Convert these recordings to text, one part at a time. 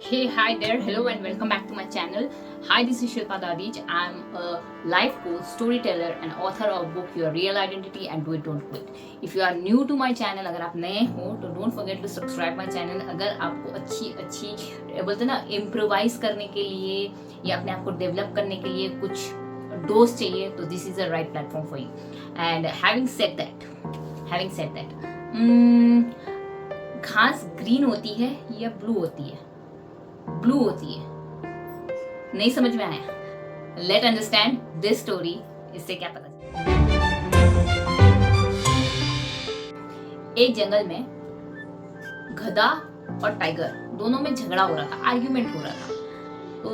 Hey, hi there, hello, and welcome back to my channel. Hi, this is Shilpa Dadij. I'm a life coach, storyteller, and author of book Your Real Identity and Do It Don't Quit. If you are new to my channel, अगर आप नए हो तो don't forget to subscribe my channel. अगर आपको अच्छी बोलते ना इम्प्रोवाइज करने के लिए या अपने आप को डेवलप करने के लिए कुछ डोज चाहिए तो this is the right platform for you. And having said that घास ग्रीन होती है या ब्लू होती है? ब्लू होती है. नहीं समझ में आया? Let understand this story. इससे क्या पता चला? एक जंगल में गधा और टाइगर दोनों में झगड़ा हो रहा था, आर्ग्यूमेंट हो रहा था. तो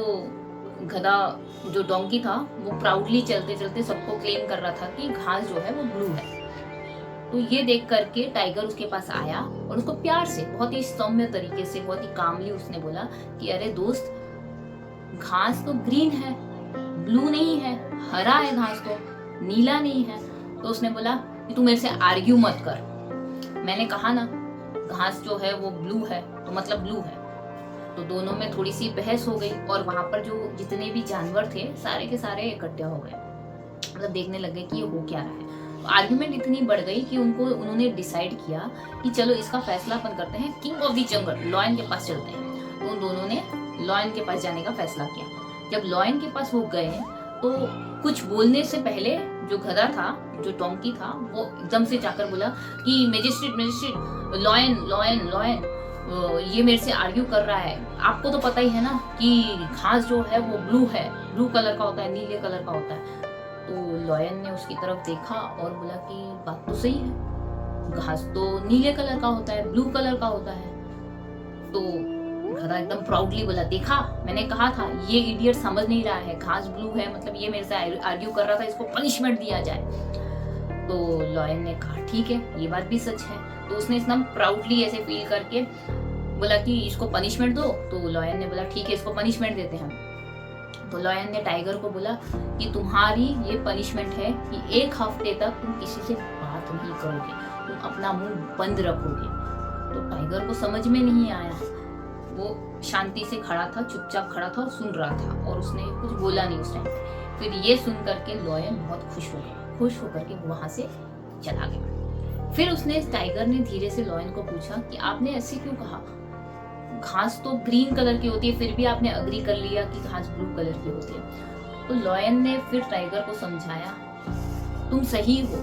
गधा जो डोंकी था वो प्राउडली चलते चलते सबको क्लेम कर रहा था कि घास जो है वो ब्लू है. तो ये देख करके टाइगर उसके पास आया और उसको प्यार से, बहुत ही सौम्य तरीके से, बहुत ही कामली उसने बोला कि अरे दोस्त, घास तो ग्रीन है, ब्लू नहीं है, हरा है घास, तो नीला नहीं है. तो उसने बोला कि तू मेरे से आर्ग्यू मत कर. मैंने कहा ना घास जो है वो ब्लू है तो मतलब ब्लू है. तो दोनों में थोड़ी सी बहस हो गई और वहां पर जो जितने भी जानवर थे सारे के सारे इकट्ठे हो गए. मतलब देखने लग गए कि ये हो क्या रहा है. आर्ग्यूमेंट इतनी बढ़ गई कि उन्होंने डिसाइड किया कि चलो इसका फैसला अपन करते हैं, king of the jungle lion के पास चलते हैं. तो उन दोनों ने लॉयन के पास जाने का फैसला किया. जब लॉयन के पास वो गए तो कुछ बोलने से पहले जो गधा था, जो डोंकी था, वो एकदम से जाकर बोला कि मैजिस्ट्रेट, लॉयन लॉयन लॉयन, ये मेरे से आर्ग्यू कर रहा है. आपको तो पता ही है ना कि घास जो है वो ब्लू है, ब्लू कलर का होता है, नीले कलर का होता है. तो लॉयन ने उसकी तरफ देखा और बोला कि बात तो सही है, घास तो नीले कलर का होता है, ब्लू कलर का होता है. तो गधा एकदम प्राउडली बोला, देखा, मैंने कहा था, ये इडियट समझ नहीं रहा है, घास ब्लू है मतलब ये मेरे से आर्ग्यू कर रहा था, इसको पनिशमेंट दिया जाए. तो लॉयन ने कहा ठीक है, ये बात भी सच है. तो उसने एकदम प्राउडली ऐसे फील करके बोला कि इसको पनिशमेंट दो. तो लॉयन ने बोला ठीक है, इसको पनिशमेंट देते हैं. तो लॉयन ने टाइगर को बोला कि तुम्हारी ये पनिशमेंट है कि 1 हफ्ते तक तुम किसी से बात नहीं करोगे, तुम अपना मुंह बंद रखोगे. तो टाइगर को समझ में नहीं आया. वो शांति से खड़ा था, चुपचाप खड़ा था और सुन रहा था और उसने कुछ बोला नहीं उस टाइम. फिर ये सुन करके लॉयन बहुत खुश हो गया. खुश होकर के वहां से चला गया. फिर उसने, टाइगर ने धीरे से लॉयन को पूछा कि आपने ऐसे क्यों कहा, घास तो ग्रीन कलर की होती है, फिर भी आपने अग्री कर लिया कि घास ब्लू कलर की होती है. तो लॉयन ने फिर टाइगर को समझाया, तुम सही हो,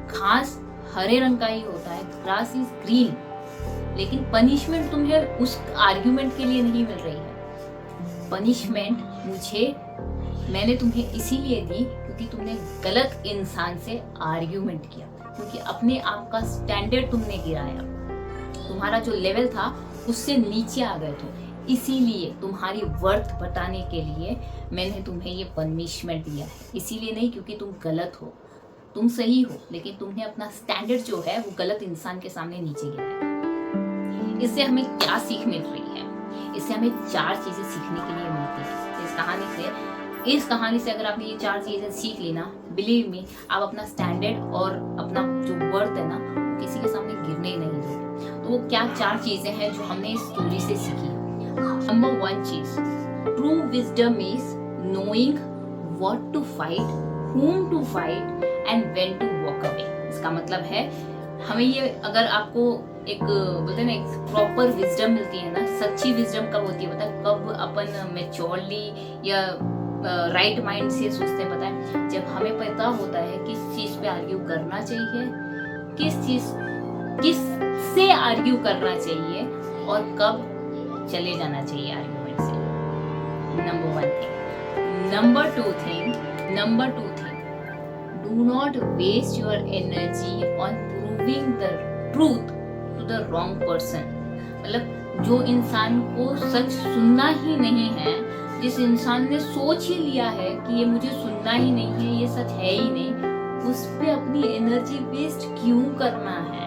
घास हरे रंग का ही होता है, ग्रास इज ग्रीन, लेकिन पनिशमेंट तुम्हें उस आर्ग्यूमेंट के लिए नहीं मिल रही है. पनिशमेंट मैंने तुम्हें इसीलिए दी क्योंकि तुमने गलत इंसान से आर्ग्यूमेंट किया, क्योंकि अपने आप का स्टैंडर्ड तुमने गिराया, तुम्हारा जो लेवल था उससे नीचे आ गए थे. इसीलिए तुम्हारी वर्थ बताने के लिए मैंने तुम्हें ये पनिशमेंट दिया है. इसीलिए नहीं क्योंकि तुम गलत हो, तुम सही हो, लेकिन तुमने अपना स्टैंडर्ड जो है वो गलत इंसान के सामने नीचे गिराया. इससे हमें क्या सीख मिल रही है? इससे हमें 4 चीजें सीखने के लिए मिलती है इस कहानी से. अगर आपने ये 4 चीजें सीख ली ना, बिलीव मी, आप अपना स्टैंडर्ड और अपना जो वर्थ है ना किसी के सामने गिरने ही नहीं दोगे. तो वो क्या 4 चीजें हैं जो हमने इस स्टोरी से सीखी? नंबर 1 चीज, true wisdom is knowing what to fight, whom to fight and when to walk away. इसका मतलब है हमें ये, अगर आपको एक बोलते हैं ना एक प्रॉपर विजडम मिलती है ना, सच्ची विजडम कब होती है पता है? कब अपन मेच्योरली या राइट माइंड से सोचते हैं पता है? जब हमें पता होता है किस चीज पे आर्ग्यू करना चाहिए, किस से आर्ग्यू करना चाहिए और कब चले जाना चाहिए आर्ग्यूमेंट से. Number 1 thing. Number 2 thing, do not waste your energy on proving the truth to the wrong person. मतलब जो इंसान को सच सुनना ही नहीं है, जिस इंसान ने सोच ही लिया है कि ये मुझे सुनना ही नहीं है, ये सच है ही नहीं, उस पे अपनी एनर्जी वेस्ट क्यों करना है?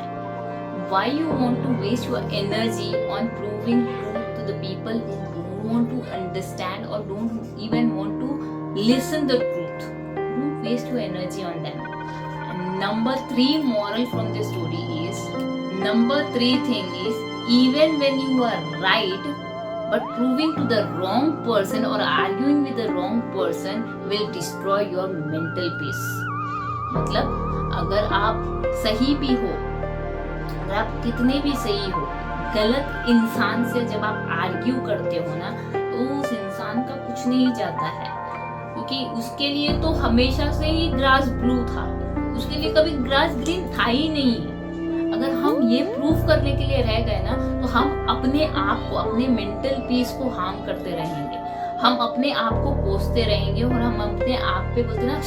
Why you want to waste your energy on proving truth to the people who don't want to understand or don't even want to listen the truth? Don't waste your energy on them. And number 3 moral from this story is, number 3 thing is, even when you are right, but proving to the wrong person or arguing with the wrong person will destroy your mental peace. मतलब अगर आप सही भी हो, अगर आप कितने भी सही हो, गलत इंसान से जब आप आर्ग्यू करते हो ना, तो उस इंसान का कुछ नहीं जाता है, क्योंकि उसके लिए तो हमेशा से ही ग्रास ब्लू था, उसके लिए कभी ग्रास ग्रीन था ही नहीं। अगर हम ये प्रूफ करने के लिए रह गए ना, तो हम अपने आप को, अपने मेंटल पीस को हार्म करते रहेंगे, हम अपने आप को कोसते रहेंगे और हम अपने आप पे बोलते ना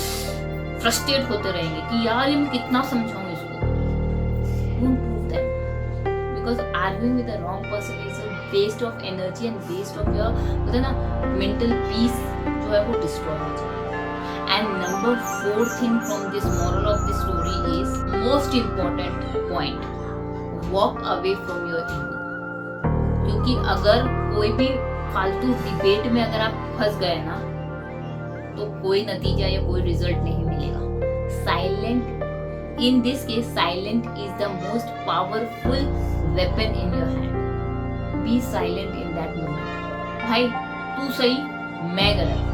फ्रस्ट्रेट होते रहेंगे कि यार ये मैं कितना समझाऊं इसको। Don't prove them, because arguing with the wrong person is a waste of energy and waste of your बोलते ना mental peace जो है वो destroy हो जाए। And number 4 thing from this moral of the story is most important point, walk away from your ego। क्योंकि अगर कोई भी फालतू डिबेट में अगर आप फंस गए ना, तो कोई नतीजा या कोई रिजल्ट नहीं मिलेगा। Silent, in this case silent is the most powerful weapon in your hand। be silent in that moment। भाई तू सही, मैं गलत,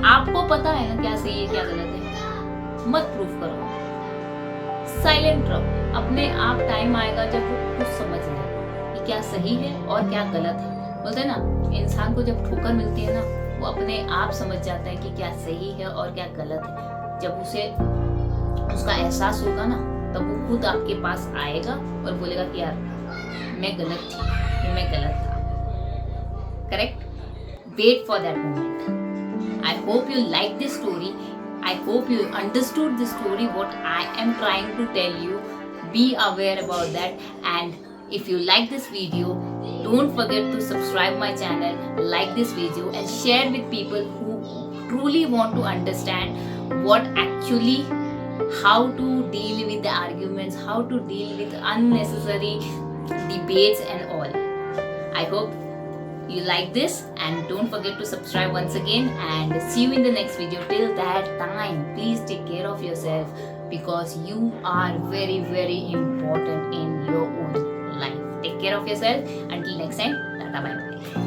आपको पता है ना क्या सही है क्या गलत है, मत प्रूफ करो, साइलेंट रहो। अपने आप टाइम आएगा जब वो खुद समझ ले कि क्या सही है और क्या गलत है। बोलते हैं ना, इंसान को जब ठोकर मिलती है ना, वो अपने आप समझ जाता है कि क्या सही है और क्या गलत है। जब उसे उसका एहसास होगा ना, तब वो खुद आपके पास आएगा और बोलेगा कि यार मैं गलत थी, कि मैं गलत था। Correct? Wait for that moment. I hope you like this story. I hope you understood the story what I am trying to tell you. Be aware about that, and if you like this video, don't forget to subscribe my channel, like this video and share with people who truly want to understand what actually, how to deal with the arguments, how to deal with unnecessary debates and all. I hope you like this, and don't forget to subscribe once again, and see you in the next video. Till that time, please take care of yourself, because you are very, very important in your own life. Take care of yourself. Until next time, tata, bye bye.